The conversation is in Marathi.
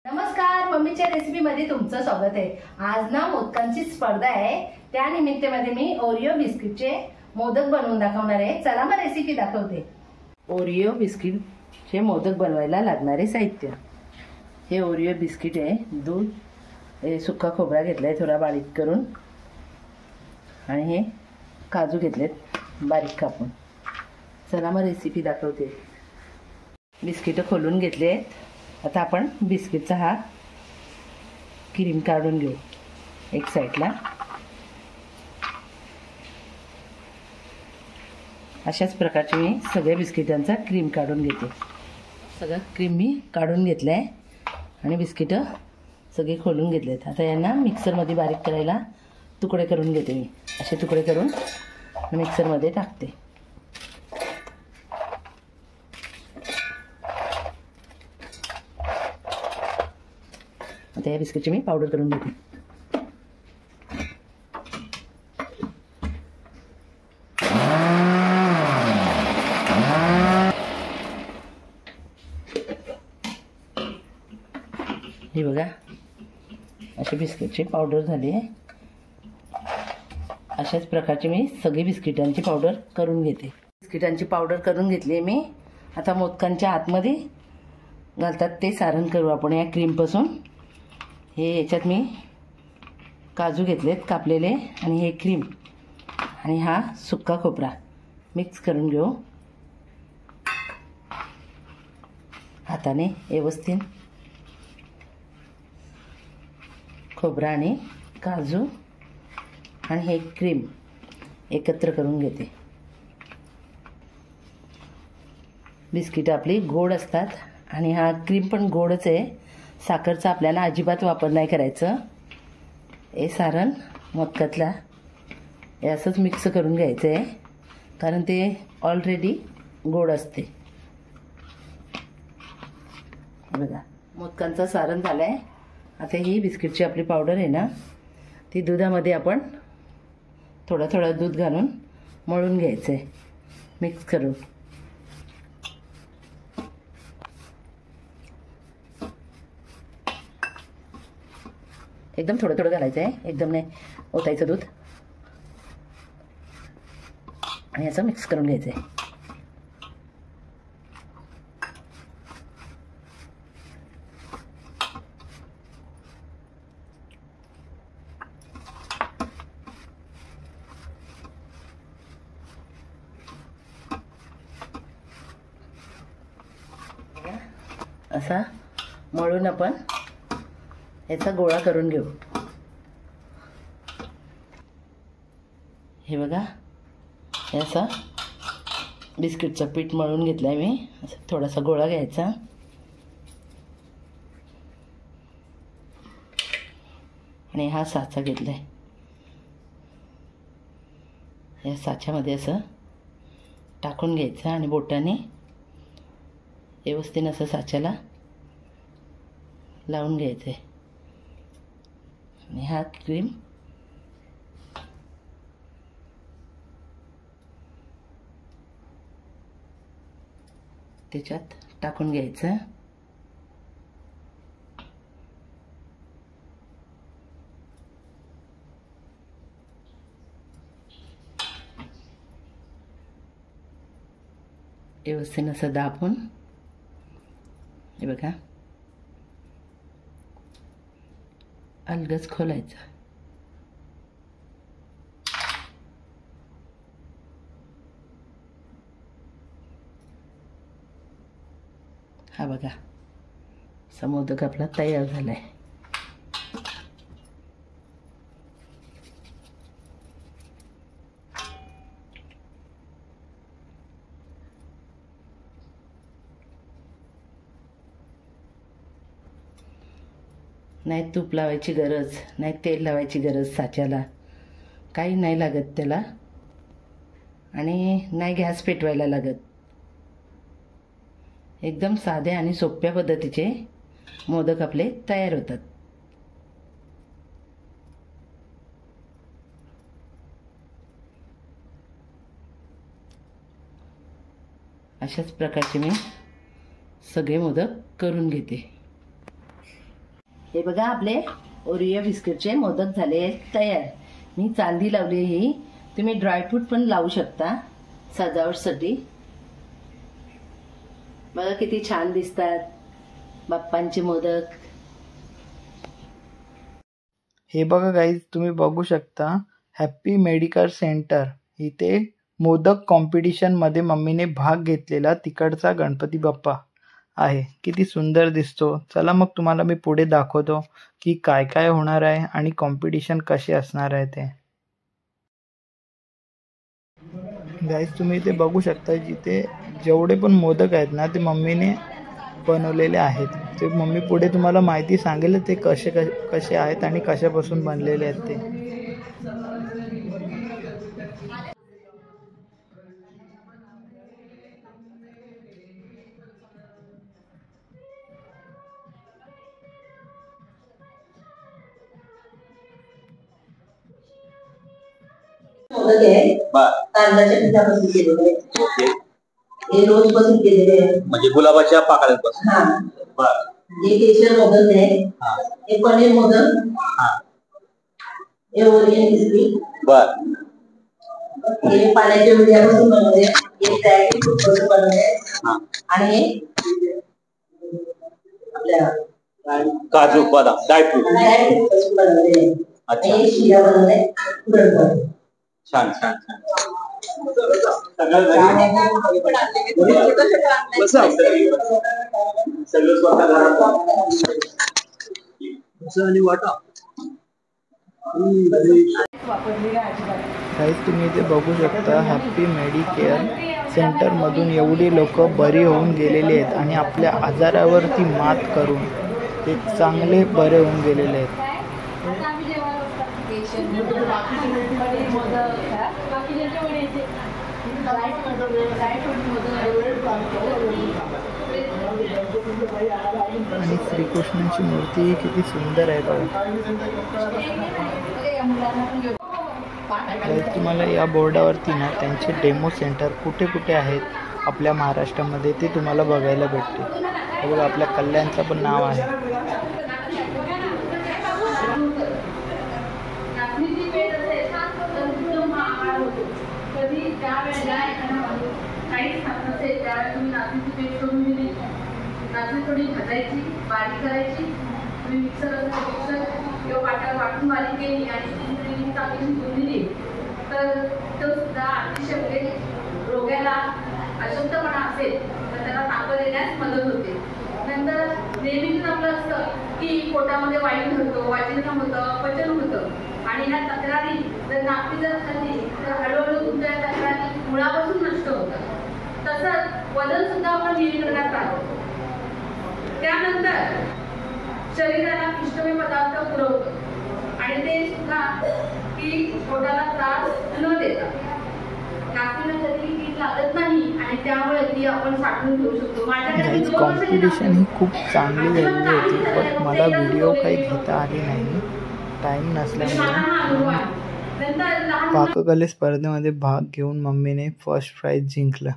नमस्कार, मम्मीच्या रेसिपीमध्ये तुमचं स्वागत आहे। आज ना मोदकांची स्पर्धा आहे, त्या निमित्ताने मी ओरिओ बिस्किटचे मोदक बनवून दाखवणार आहे। चला मग रेसिपी दाखवते। ओरिओ बिस्किटचे मोदक बनवायला लागणारे साहित्य, हे ओरिओ बिस्किट आहे, दूध, सुका खोबरा घेतलाय थोडा बारीक करून, आणि हे काजू घेतलेत बारीक कापून। चला मग रेसिपी दाखवते। बिस्किट खोलून घेतले आहेत। आता आपण बिस्किटचा हा क्रीम काढून घेऊ एक साईडला। अशाच प्रकारचे मी सगळ्या बिस्किटांचा क्रीम काढून घेते। सगळं क्रीम मी काढून घेतलं आहे आणि बिस्किट सगळे खोलून घेतलेत। आता यांना मिक्सरमध्ये बारीक करायला तुकडे करून घेते। मी असे तुकडे करून मिक्सरमध्ये टाकते। आता या बिस्किटची मी पावडर करून घेते। हे बघा, अशी बिस्किटची पावडर झाली आहे। अशाच प्रकारची मी सगळी बिस्किटांची पावडर करून घेते। बिस्किटांची पावडर करून घेतली मी। आता मोदकांच्या आतमध्ये घालतात ते सारण करू आपण या क्रीमपासून। हे याच्यात मी काजू घेतलेत कापलेले, आणि हे क्रीम आणि हा सुक्का खोबरा मिक्स करून घेऊ हाताने व्यवस्थित। खोबरा आणि काजू आणि हे क्रीम एकत्र करून घेते। बिस्किट आपली गोड असतात आणि हा क्रीम पण गोडच आहे। साखरचा आपल्याला अजिबात वापर नाही करायचं। हे सारण मोदकातला हे असंच मिक्स करून घ्यायचं आहे, कारण ते ऑलरेडी गोड असते। बघा, मोदकांचं सारण झालं आहे। आता ही बिस्किटची आपली पावडर आहे ना, ती दुधामध्ये आपण थोडं थोडं दूध घालून मळून घ्यायचं आहे मिक्स करून। एकदम थोडं थोडं घालायचं आहे, एकदम नाही ओतायचं दूध, आणि असं मिक्स करून घ्यायचं आहे। असा मळून आपण याचा गोळा करून घेऊ। हे बघा, हे असा बिस्किटचं पीठ मळून घेतलं आहे मी। असं थोडासा गोळा घ्यायचा आणि हा साचा घेतला आहे। या साच्यामध्ये असं टाकून घ्यायचं आणि बोटाने व्यवस्थित असं साच्याला लावून घ्यायचं आहे, आणि हा क्रीम त्याच्यात टाकून घ्यायचं। व्यवस्थित असं दाबून, हे बघा, अलगद खोलायचं। हा बघा, मोदक आपला तयार झालाय। नाही तूप लावायची गरज, नाही तेल लावायची गरज, साच्याला काही नाही लागत त्याला, आणि नाही गॅस पेटवायला लागत। एकदम साध्या आणि सोप्या पद्धतीचे मोदक आपले तयार होतात। अशाच प्रकारचे मी सगळे मोदक करून घेते। हे बघा आपले ओरिओ बिस्किटचे मोदक झाले तयार. मी चांदी लावली ही. तुम्ही ड्रायफ्रूट पण लावू शकता सजावटसाठी. बघा किती छान दिसतात बाप्पांचे मोदक. हे बघा गाईज, तुम्ही बघू शकता हॅपी मेडिकल सेंटर. इथे मोदक कॉम्पिटिशन मध्ये मम्मीने भाग घेतलेला तिकडचा गणपती बाप्पा आहे. किती सुंदर दिसतो. चला मग तुम्हाला मी पुढे दाखवतो की काय काय होणार आहे आणि कॉम्पिटिशन कसे असणार आहे ते. गाईज तुम्ही इथे बघू शकता जिथे जेवढे पण मोदक आहेत ना ते मम्मीने बनवलेले आहेत. ते मम्मी पुढे तुम्हाला माहिती सांगेल ते कसे आहेत आणि कशापासून बनलेले आहेत ते. मोदक आहे तांदळाच्या पिठापासून केलेले. हे रोज पासून केलेले आहे म्हणजे गुलाबाच्या पाकळ्यांपासून. हा बर. हे केशर मोदक आहे. हे पनीर मोदक. हा हे ओरिओ बिस्किट. बर. हे पाण्याच्या बिड्यापासून बनवले. हे ड्रायफ्रूट पासून बनवले. आणि आपल्या काजू बदाम ड्रायफ्रूट पासून बनवले. हे शिरा बनवले. पुरणपोळी. छान छान छान. सगळं स्वतः घरात आणि वाटा. तुम्ही इथे बघू शकता हॅपी मेडिकेअर सेंटर मधून एवढी लोक बरी होऊन गेलेली आहेत आणि आपल्या आजारावरती मात करून ते चांगले बरे होऊन गेलेले आहेत. आणि श्रीकृष्णांची मूर्ती किती सुंदर आहे बघा. तुम्हाला या बोर्डावरती ना त्यांचे डेमो सेंटर कुठे कुठे आहेत आपल्या महाराष्ट्रामध्ये ते तुम्हाला बघायला भेटते. बघा आपल्या कल्याणचं पण नाव आहे. नाचणी थोडी भाजायची, बारीक करायची, तुम्ही मिक्सर किंवा वाट्यावर वाटून बारीक केली आणि चांगली शिजवून दिली तर तो सुद्धा अतिशय रोग्याला अशक्तपणा असेल तर त्याला ताकद येण्यास मदत होते. नंतर नेहमीच आपलं असतं की पोटामध्ये वायू होतो, वाचन होतं, पचन होतं आणि ह्या तक्रारी जर नागरी जर खाल्ली तर हळूहळू तुमच्या तक्रारी मुळापासून नष्ट होतात. तसंच वजन सुद्धा आपण नियंत्रणात राहतो. त्यानंतर शरीराला पिष्टमय पदार्थ पुरवतो आणि ते सुद्धा की पोटाला त्रास न देता. नागरीला कधी कीड लागत नाही आणि त्यामुळे ती आपण साठवून ठेवू शकतो. माझ्याकडे कॉम्पिटिशन ही खूप चांगली झालेली होती पण मला व्हिडिओ काही घेता आली नाही टाइम नसल्यामुळे. पाककले स्पर्धेमध्ये भाग घेऊन मम्मीने फर्स्ट प्राइज जिंकलं.